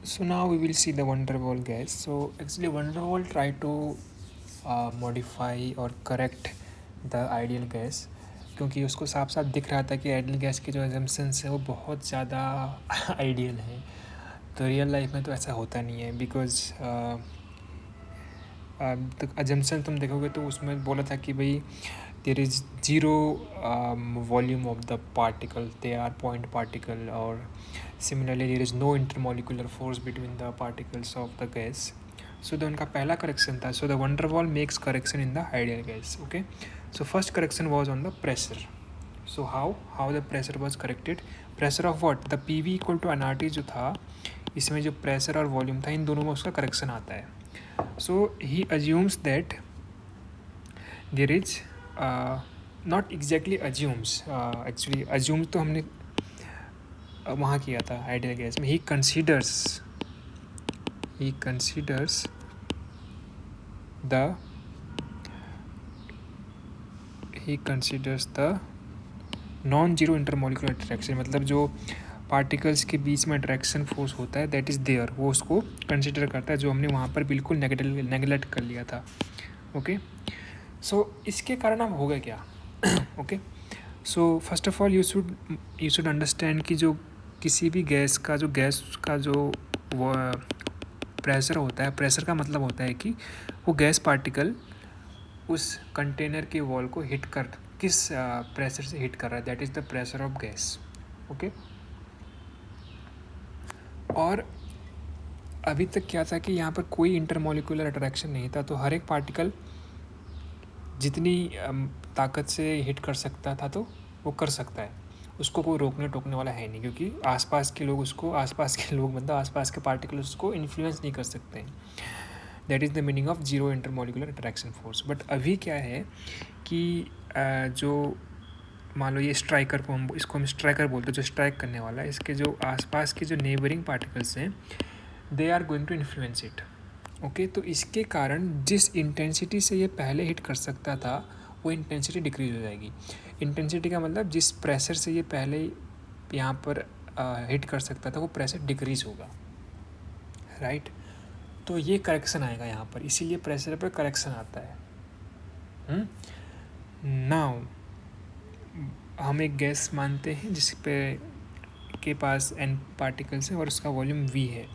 So now we will see the van der Waal gas. So actually van der Waal try to modify और correct the ideal gas, क्योंकि उसको साफ साफ दिख रहा था कि आइडियल गैस की जो एजम्पशंस है वो बहुत ज़्यादा आइडियल है। तो रियल लाइफ में तो ऐसा होता नहीं है, बिकॉज तो एजम्पशन तुम देखोगे तो उसमें बोला था कि भाई there is zero volume of the particle, they are point particle, और similarly there is no intermolecular force between the particles of the gas. So the उनका पहला करेक्शन था, so the van der Waals makes correction in the ideal gas. Okay, so first correction was on the pressure. So how the pressure was corrected, pressure of what, the P V equal to n R T जो था, इसमें जो pressure और volume था इन दोनों में उसका correction आता है। So he assumes that there is not exactly assumes, actually assume तो हमने वहाँ किया था आइडियल गैस में। He considers the non zero intermolecular attraction, मतलब जो पार्टिकल्स के बीच में अट्रैक्शन फोर्स होता है दैट इज़ देयर, वो उसको कंसिडर करता है, जो हमने वहाँ पर बिल्कुल नेगलेक्ट कर लिया था। ओके, सो इसके कारण अब हो गया क्या? Okay, so first of all you should understand कि जो किसी भी गैस का जो वो प्रेशर होता है, प्रेशर का मतलब होता है कि वो गैस पार्टिकल उस कंटेनर के वॉल को हिट कर, किस प्रेशर से हिट कर रहा है, that is the pressure of gas. Okay, और अभी तक क्या था कि यहाँ पर कोई इंटरमोलिकुलर अट्रैक्शन नहीं था, तो हर एक पार्टिकल जितनी ताकत से हिट कर सकता था तो वो कर सकता है, उसको कोई रोकने टोकने वाला है नहीं, क्योंकि आसपास के लोग मतलब आसपास के पार्टिकल उसको इन्फ्लुएंस नहीं कर सकते हैं। That is the meaning of zero intermolecular attraction force. But अभी क्या है कि जो मान लो ये स्ट्राइकर को इसको हम स्ट्राइकर बोलते हैं, जो स्ट्राइक करने वाला है, इसके जो आसपास के जो नेबरिंग पार्टिकल्स हैं they are going to influence it. Okay, तो इसके कारण जिस इंटेंसिटी से ये पहले हिट कर सकता था वो इंटेंसिटी डिक्रीज हो जाएगी। इंटेंसिटी का मतलब जिस प्रेशर से ये पहले यहाँ पर हिट कर सकता था वो प्रेशर डिक्रीज होगा, राइट? तो ये करेक्शन आएगा यहाँ पर, इसीलिए प्रेशर पर करेक्शन आता है। नाउ हम एक गैस मानते हैं जिस पे के पास n पार्टिकल्स है और उसका वॉल्यूम v है।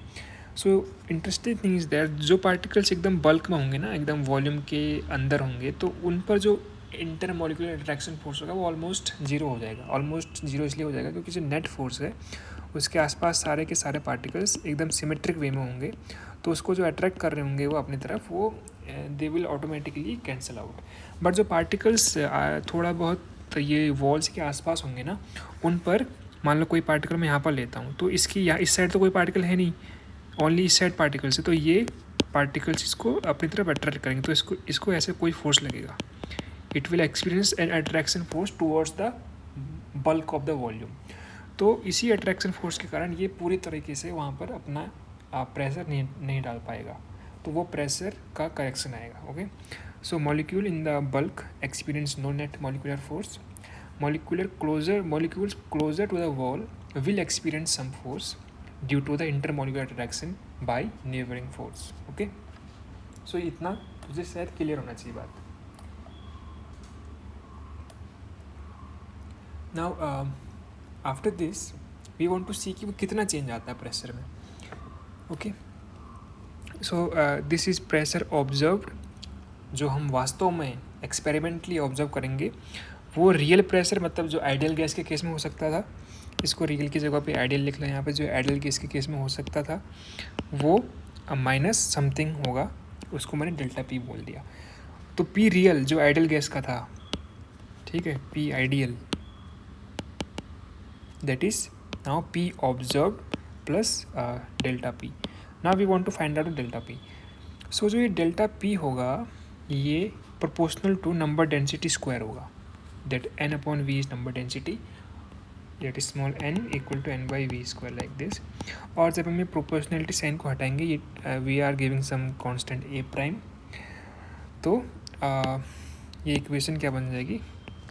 So interesting thing is that जो पार्टिकल्स एकदम बल्क में होंगे ना, एकदम वॉल्यूम के अंदर होंगे, तो उन पर जो इंटरमोलिकुलर अट्रैक्शन फोर्स होगा वो ऑलमोस्ट जीरो हो जाएगा। ऑलमोस्ट जीरो इसलिए हो जाएगा क्योंकि जो नेट फोर्स है उसके आसपास सारे के सारे पार्टिकल्स एकदम सिमेट्रिक वे में होंगे, तो उसको जो अट्रैक्ट कर रहे होंगे वो अपनी तरफ, वो they will automatically cancel out. But जो पार्टिकल्स थोड़ा बहुत ये वॉल्स के आसपास होंगे ना, उन पर मान लो कोई पार्टिकल मैं यहाँ पर लेता हूँ, तो इसकी यहाँ इस साइड तो कोई पार्टिकल है नहीं, ओनली इस साइड पार्टिकल्स है, तो ये पार्टिकल्स इसको अपनी तरफ अट्रैक्ट करेंगे, तो इसको ऐसे कोई फोर्स लगेगा, it will experience N attraction force towards the bulk of the volume. तो इसी अट्रैक्शन फोर्स के कारण ये पूरी तरीके से वहाँ पर अपना प्रेशर नहीं डाल पाएगा, तो वो प्रेशर का करेक्शन आएगा। Okay, so molecule in the bulk experience no net molecular force, molecules closer to the wall will experience some force due to the intermolecular attraction by neighboring force. Okay, so इतना तुझे शायद clear होना चाहिए बात। Now after this we want to see कि वो कितना change आता है प्रेशर में। Okay, so this is pressure observed, जो हम वास्तव में एक्सपेरिमेंटली ऑब्जर्व करेंगे। वो रियल प्रेशर मतलब जो आइडियल गैस के केस में हो सकता था, इसको रियल की जगह पे आइडियल लिख लें यहाँ पे, जो आइडियल गैस के केस में हो सकता था वो माइनस समथिंग होगा, उसको मैंने डेल्टा पी बोल दिया। तो पी रियल जो आइडियल गैस का था, ठीक है, P ideal that is now P observed plus delta P. Now we want to find out delta P. So जो ये डेल्टा पी होगा ये proportional to number density square होगा, that n upon v is number density, that is small n equal to n by v square like this। और जब हम ये proportionality sign को हटाएंगे, ये we are giving some constant a prime, तो ये इक्वेशन क्या बन जाएगी,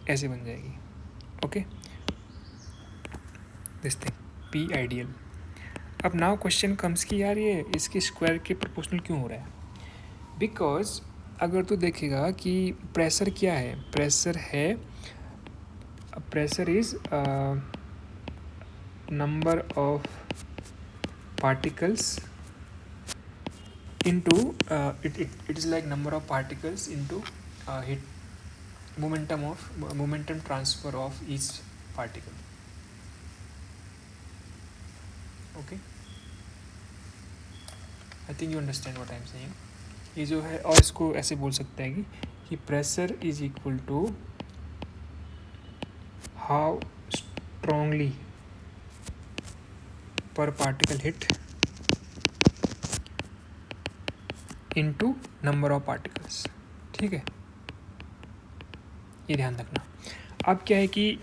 ऐसे बन जाएगी। Okay, this thing p ideal. अब नाउ क्वेश्चन कम्स कि यार ये इसके स्क्वायर के प्रोपोर्शनल क्यों हो रहा है? बिकॉज अगर तू देखेगा कि प्रेशर क्या है, pressure is number of particles into it is like number of particles into heat momentum transfer of each particle. Okay, I think you understand what I am saying. ये जो है, और इसको ऐसे बोल सकते हैं कि pressure is equal to how strongly per particle hit into number of particles. ठीक है, ये ध्यान रखना. अब क्या है कि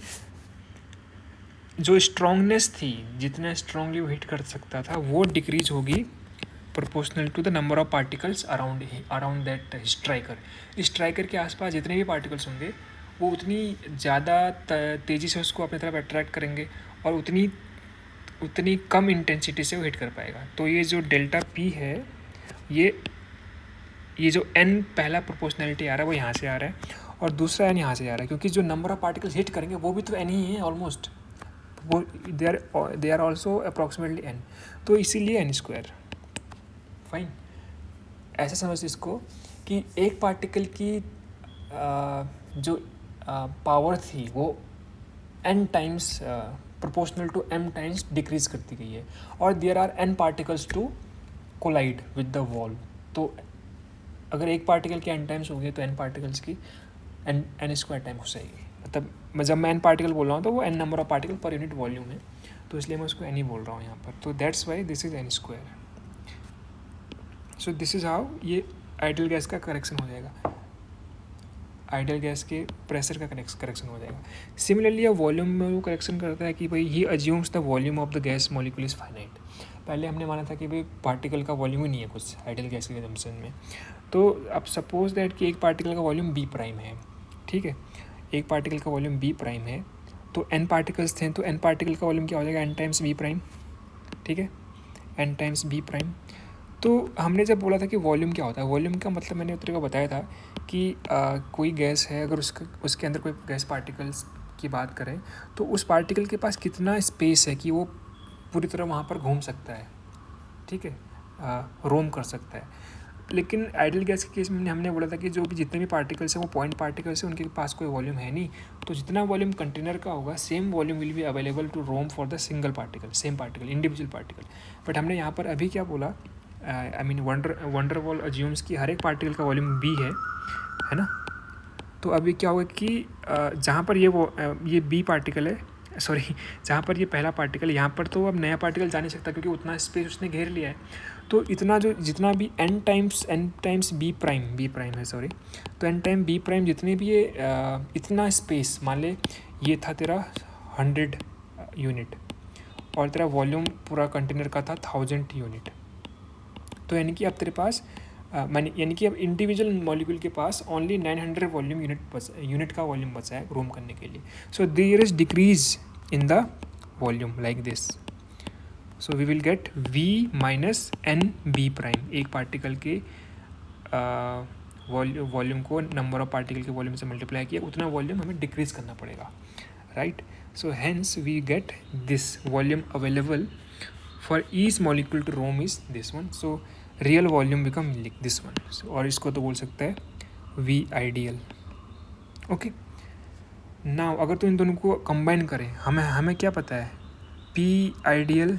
जो स्ट्रॉन्गनेस थी, जितना स्ट्रॉन्गली वो हिट कर सकता था, वो डिक्रीज होगी proportional to the number of particles around that striker. Striker के आसपास जितने भी पार्टिकल्स होंगे वो उतनी ज़्यादा तेज़ी से उसको अपनी तरफ अट्रैक्ट करेंगे और उतनी कम इंटेंसिटी से वो हिट कर पाएगा. तो ये जो डेल्टा पी है, ये जो एन पहला प्रोपोर्शनलिटी आ रहा है वो यहाँ से आ रहा है और दूसरा एन यहाँ से आ रहा है, क्योंकि जो नंबर ऑफ पार्टिकल्स हिट करेंगे वो भी तो एन ही है ऑलमोस्ट. वो they are also approximately N. तो इसीलिए एन स्क्वायर. फाइन. ऐसे समझ इसको कि एक पार्टिकल की जो पावर थी वो n times proportional to m times decrease करती गई है और there are n particles to collide with the wall. तो अगर एक पार्टिकल की n टाइम्स होगी तो n पार्टिकल्स की n स्क्वायर टाइम हो जाएगी. मतलब जब मैं n पार्टिकल बोल रहा हूँ तो वो n number of particle per unit volume है, तो इसलिए मैं उसको n ही बोल रहा हूँ यहाँ पर. तो that's why this is n square. So this is how ये आइडियल गैस का करेक्शन हो जाएगा, आइडियल गैस के प्रेशर का करेक्शन हो जाएगा. सिमिलरली वॉल्यूम में वो करेक्शन करता है कि भाई he assumes the volume of the gas molecule is finite. पहले हमने माना था कि भाई पार्टिकल का वॉल्यूम ही नहीं है कुछ आइडियल गैस के कंजम्पशन में. तो अब सपोज दैट कि एक पार्टिकल का वॉल्यूम बी प्राइम है. ठीक है, एक पार्टिकल का वॉल्यूम बी प्राइम है, तो एन पार्टिकल्स थे, तो एन पार्टिकल का वॉल्यूम क्या हो जाएगा, एन टाइम्स बी प्राइम. ठीक है, एन टाइम्स बी प्राइम. तो हमने जब बोला था कि वॉल्यूम क्या होता है, वॉल्यूम का मतलब मैंने उत्तर को बताया था कि कोई गैस है, अगर उसके अंदर कोई गैस पार्टिकल्स की बात करें तो उस पार्टिकल के पास कितना स्पेस है कि वो पूरी तरह वहाँ पर घूम सकता है. ठीक है, रोम कर सकता है. लेकिन आइडियल गैस के केस में हमने बोला था कि जो भी जितने भी पार्टिकल्स हैं वो पॉइंट पार्टिकल्स हैं, उनके पास कोई वॉल्यूम है नहीं. तो जितना वॉल्यूम कंटेनर का होगा same volume will be available to roam for the single particle, same particle, individual particle. But हमने यहाँ पर अभी क्या बोला, I mean Van der Waal assumes की हर एक पार्टिकल का वॉल्यूम बी है ना. तो अभी क्या होगा कि जहाँ पर ये बी पार्टिकल है, सॉरी जहाँ पर ये पहला पार्टिकल, यहाँ पर तो अब नया पार्टिकल जा नहीं सकता क्योंकि उतना स्पेस उसने घेर लिया है. तो जितना भी n टाइम्स बी प्राइम है, सॉरी, तो n टाइम बी प्राइम जितने भी ये इतना स्पेस, मान ले ये था तेरा 100 यूनिट और तेरा वॉल्यूम पूरा कंटेनर का था 1000 यूनिट. तो यानी कि अब तेरे पास यानी कि अब इंडिविजुअल मॉलिक्यूल के पास ओनली 900 वॉल्यूम यूनिट का वॉल्यूम बचा है रूम करने के लिए. So there is decrease in the volume like this. So we will get v minus N B prime. एक पार्टिकल के वॉल्यूम को नंबर ऑफ पार्टिकल के वॉल्यूम से मल्टीप्लाई किया, उतना वॉल्यूम हमें डिक्रीज करना पड़ेगा, right. So hence we get this volume available for each molecule to roam is this one. So real volume become this one. और इसको तो बोल सकता है वी आइडियल. ओके, नाउ अगर तो इन दोनों को कंबाइन करें, हमें क्या पता है, पी आइडियल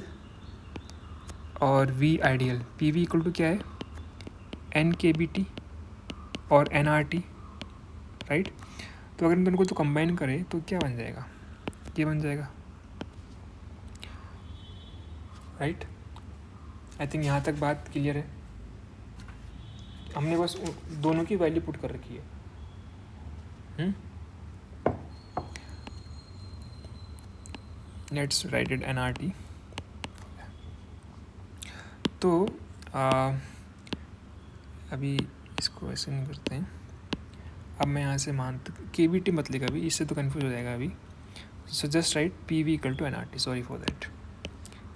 और V ideal. P V equal to क्या है, एन के बी टी और एन आर टी, राइट. तो अगर इन दोनों को तो कंबाइन करें तो क्या बन जाएगा, ये बन जाएगा, राइट. आई थिंक यहाँ तक बात क्लियर है. हमने बस दोनों की वैल्यू पुट कर रखी है. Let's write it NRT. तो अभी इसको ऐसे नहीं करते हैं. अब मैं यहाँ से KBT मत लिखा अभी, इससे तो कन्फ्यूज हो जाएगा अभी. So just write PV equal to NRT. Sorry for that.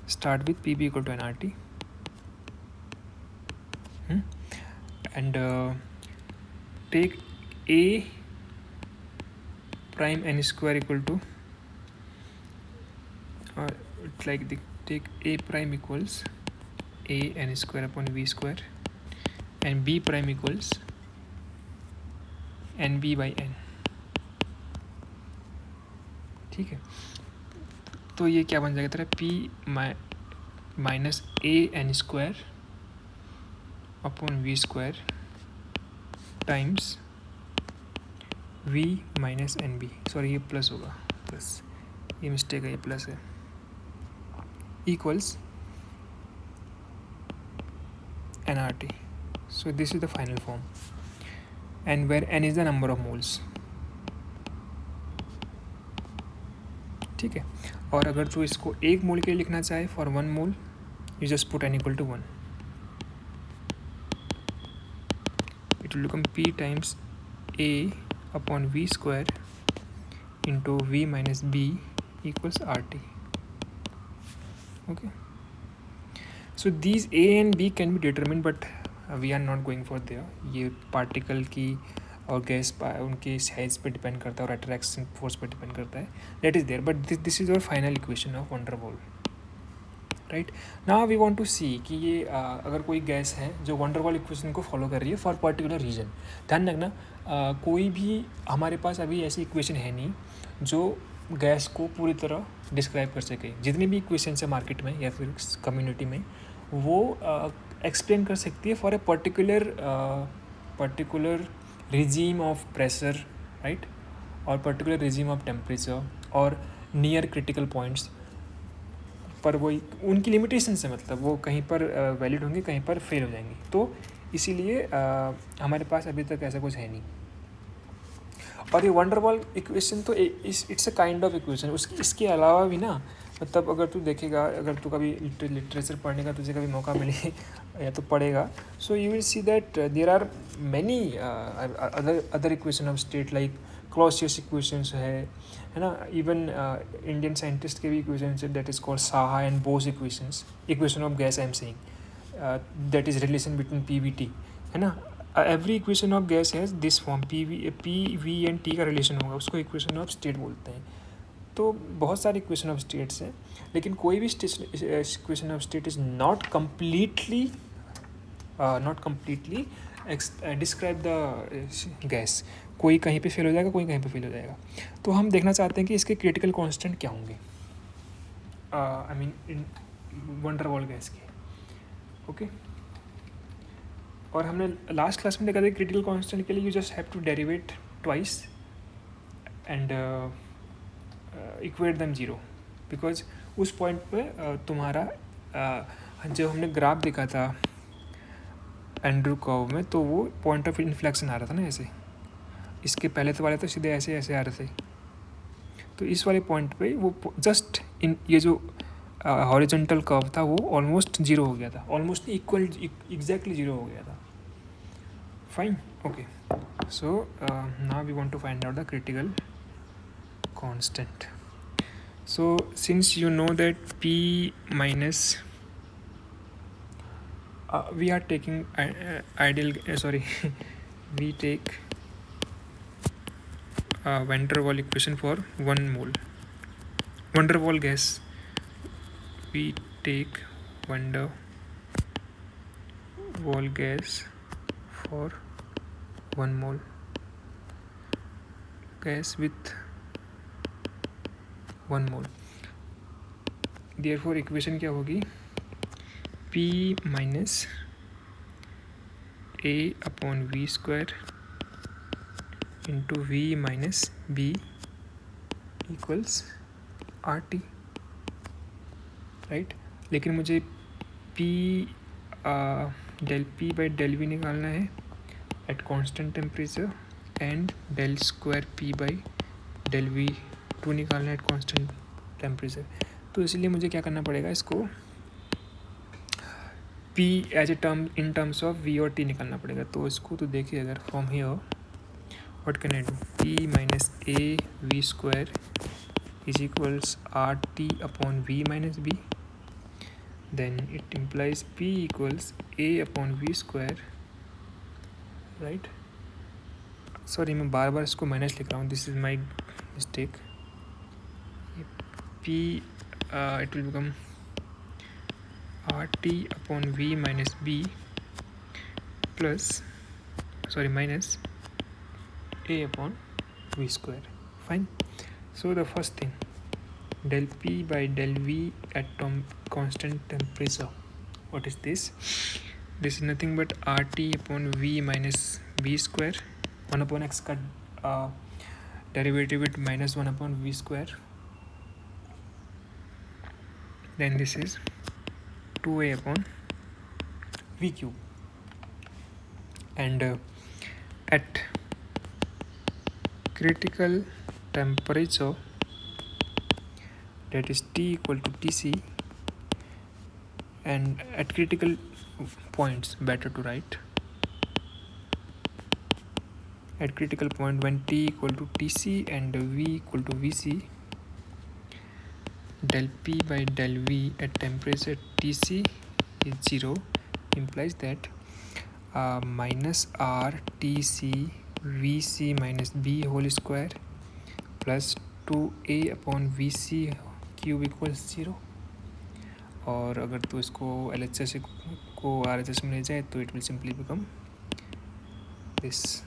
start with PB equal to nRT, and take A prime n square equal to, it's like take A prime equals A n square upon V square and B prime equals NB by N. ठीक है, तो ये क्या बन जाएगा तेरा P minus A n square upon V square times V minus N B, sorry ये plus होगा, प्लस, ये मिस्टेक है, ये प्लस है, equals nRT. So this is the final form, and where n is the number of moles. ठीक है, और अगर जो इसको एक मोल के लिए लिखना चाहे for 1 mole, you just put n equal to 1. It will become P times A upon V square into V minus B equals RT. Okay. So these A and B can be determined, but we are not going for there. ये particle की और gas उनके size पे depend करता है और attraction force पे depend करता है, that is there, but this is our final equation of van der Waals. Right, now we want to see कि ये अगर कोई गैस है जो वंडर वॉल इक्वेशन को फॉलो कर रही है फॉर पर्टिकुलर रीजन. ध्यान रखना, कोई भी हमारे पास अभी ऐसी इक्वेशन है नहीं जो गैस को पूरी तरह डिस्क्राइब कर सके. जितनी भी इक्वेशन है मार्केट में या फिर कम्युनिटी में, वो एक्सप्लेन कर सकती है for a particular regime of pressure, right, और पर्टिकुलर regime of temperature और नियर क्रिटिकल पॉइंट्स पर. वो उनकी लिमिटेशन से, मतलब वो कहीं पर वैलिड होंगे, कहीं पर फेल हो जाएंगी. तो इसीलिए हमारे पास अभी तक ऐसा कुछ है नहीं. और ये वंडर वॉल इक्वेशन तो it's a kind of equation. इसके अलावा भी ना, मतलब अगर तू देखेगा, अगर तू कभी लिटरेचर पढ़ने का तुझे कभी मौका मिले या तो पढ़ेगा, so you will see that there are many other equation of state, like Clausius equations है ना. इवन इंडियन साइंटिस्ट के भी इक्वेशंस है, that is called Saha and Bose equations. Equation of gas I am saying, that is relation between PV/T, है ना. Every equation of gas has this form, PV and T का रिलेशन होगा, उसको इक्वेशन ऑफ स्टेट बोलते हैं. तो बहुत सारे इक्वेशन ऑफ स्टेट्स हैं, लेकिन कोई भी equation of state is not completely describe the gas. कोई कहीं पे फेल हो जाएगा, कोई कहीं पे फेल हो जाएगा. तो हम देखना चाहते हैं कि इसके क्रिटिकल कांस्टेंट क्या होंगे, I mean in wonder wall gas के. ओके, और हमने लास्ट क्लास में देखा था क्रिटिकल कांस्टेंट के लिए you just have to derivate twice and equate them zero, because उस पॉइंट पे तुम्हारा जो हमने ग्राफ देखा था एंड्रू कर्व में, तो वो पॉइंट ऑफ इन्फ्लेक्शन आ रहा था ना ऐसे. इसके पहले तो वाले तो सीधे ऐसे ऐसे आ रहे थे. तो इस वाले पॉइंट पे वो जस्ट इन ये जो हॉरिजॉन्टल कर्व था वो ऑलमोस्ट जीरो हो गया था, ऑलमोस्ट इक्वल एग्जैक्टली जीरो हो गया था. Fine, okay. So now we want to find out the critical constant. So since you know that P minus we are taking ideal we take van der Waal equation for 1 mole van der Waal gas. We take van der Waal gas for 1 mole gas with 1 mole. Therefore equation क्या होगी, P minus A upon V square into V minus B equals RT, right. लेकिन मुझे del P by del V निकालना है at constant temperature and del square P by del V two निकालना है at constant temperature. तो इसलिए मुझे क्या करना पड़ेगा, इसको P as a term in terms of V और T निकालना पड़ेगा. तो इसको तो देखिए, अगर from here what can I do, P minus A V square is equals RT upon V minus B. then it implies P equals A upon V square, right? Sorry मैं बार बार इसको माइनस लिख रहा हूँ, this is my mistake. P it will become RT upon V minus B plus minus A upon V square. Fine. So the first thing, del P by del V at constant temperature. What is this? This is nothing but RT upon V minus B square. 1 upon x का derivative with minus 1 upon V square. Then this is 2A upon V cube. And at critical temperature, that is T equal to Tc, and at critical points, better to write, at critical point when T equal to Tc and V equal to Vc, del P by del V at temperature Tc is 0, implies that minus R Tc Vc minus B whole square plus 2A upon Vc cube equals 0. और अगर तो इसको LHS को RHS में ले जाए तो it will simply become this.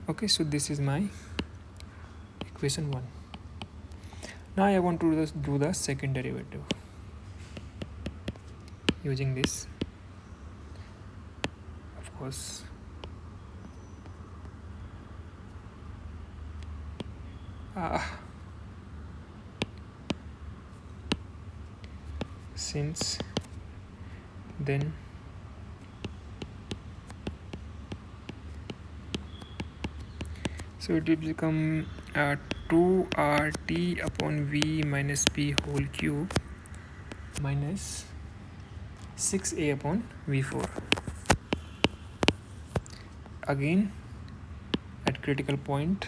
Okay, so this is my equation 1. Now I want to do the second derivative using this, of course. Since then so it will become 2RT upon V minus B whole cube minus 6A upon V4. Again at critical point.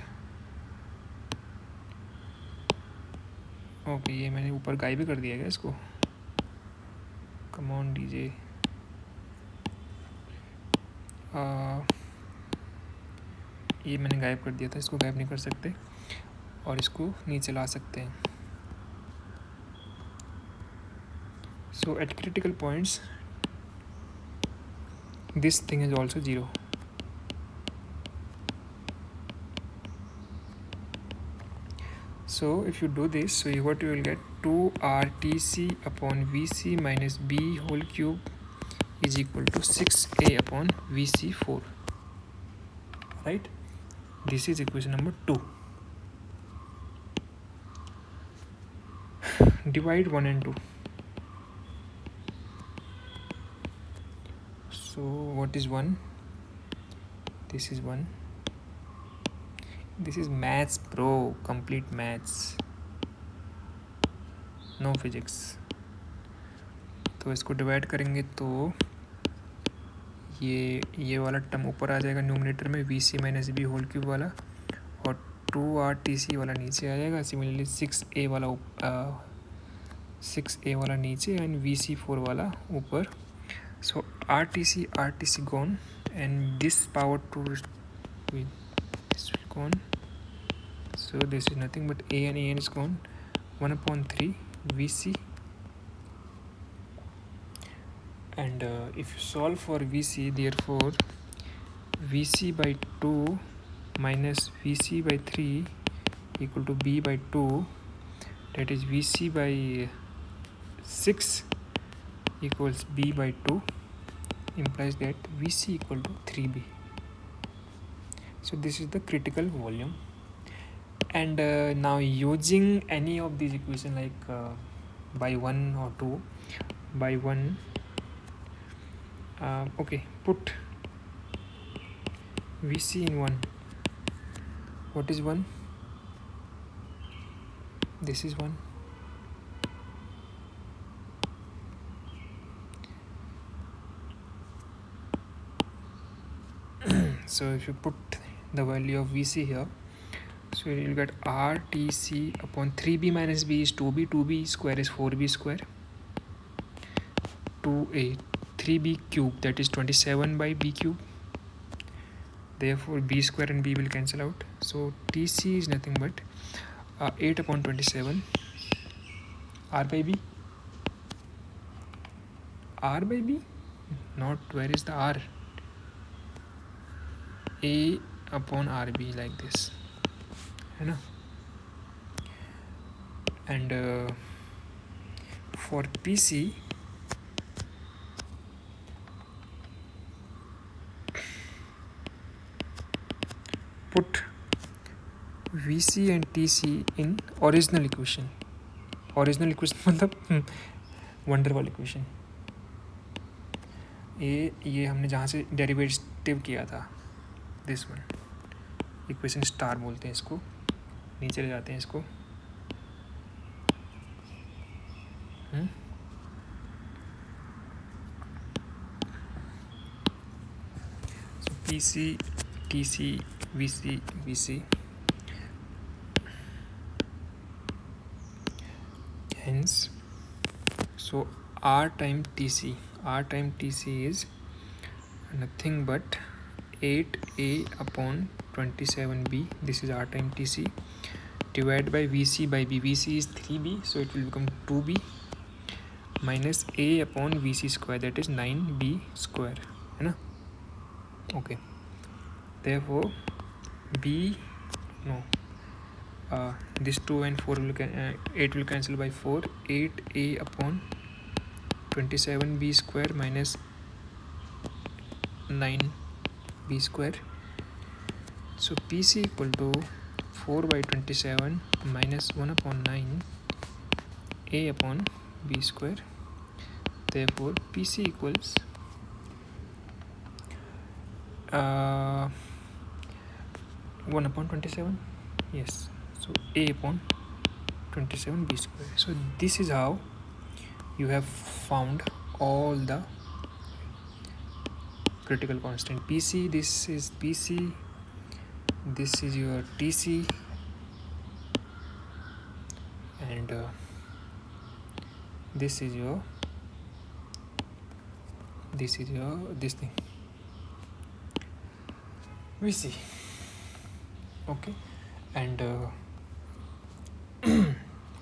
Okay ये मैंने ऊपर गायब भी कर दिया क्या इसको? Come on DJ. ये मैंने गायब कर दिया था, इसको गायब नहीं कर सकते और इसको नीचे ला सकते हैं. So at critical points this thing is also 0. So if you do this, so what you will get 2RTC upon VC minus B whole cube is equal to 6A upon VC4, right? This is equation number 2. Divide 1 and 2. So what is 1? This is 1. This is maths bro, complete maths, no physics. तो इसको divide करेंगे तो ये वाला term ऊपर आ जाएगा numerator में, VC minus B whole cube वाला, और 2RTC वाला नीचे आ जाएगा. सिमिलरली 6A वाला नीचे एंड VC4 वाला ऊपर. सो RTC gone and this power 2 this will gone, so this is nothing but A and AN is gone. 1 upon 3 VC, and if you solve for VC, therefore VC by 2 minus VC by 3 equal to B by 2, that is VC by 6 equals B by 2, implies that VC equal to 3B. So this is the critical volume. And now using any of these equations, like by 1 or 2, by 1, okay, put VC in 1. What is 1? This is 1. So if you put the value of VC here, so So you'll get RTC upon 3b minus b is 2b, 2b square is 4b square, 2a, 3b cube, that is 27 by b cube. Therefore b square and b will cancel out. So TC is nothing but 8 upon 27 r by b. R by b? Not, where is the r? A upon RB, like this, है ना? And for PC, put VC and TC in original equation. Original equation मतलब van der Waals equation. ये हमने जहाँ से derivative किया था, this one, equation star बोलते हैं इसको. नीचे ले जाते हैं इसको. So PC, TC, VC, VC. Hence, so R time TC is nothing but 8A upon 27B. This is R time TC. Divided by VC by B. VC is 3B, so it will become 2B minus A upon VC square, that is 9B square, है ना? Okay. Therefore, this 2 and 4 will 8 will cancel by 4. 8A upon 27B square minus 9B square. So PC equal to 4 by 27 minus 1 upon 9 A upon B square. Therefore PC equals 1 upon 27. Yes. So A upon 27 B square. So this is how you have found all the critical constant. PC, this is PC, this is your TC, and this is your this thing, VC. Okay. And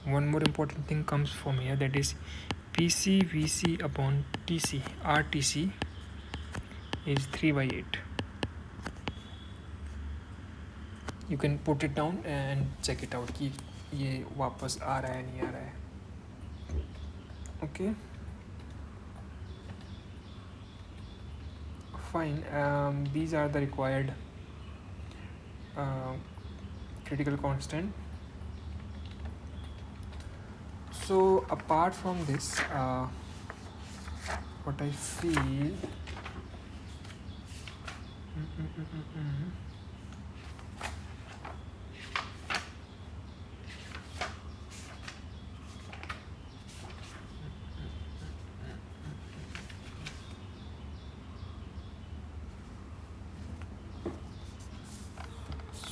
one more important thing comes from here, that is PC VC upon TC. RTC is 3 by 8. You can put it down and check it out कि ये वापस आ रहा है नहीं आ रहा है. Okay. Fine. These are the required critical constant. So apart from this, what I feel,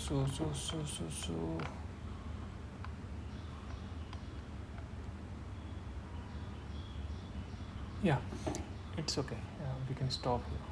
so yeah, it's okay. We can stop here.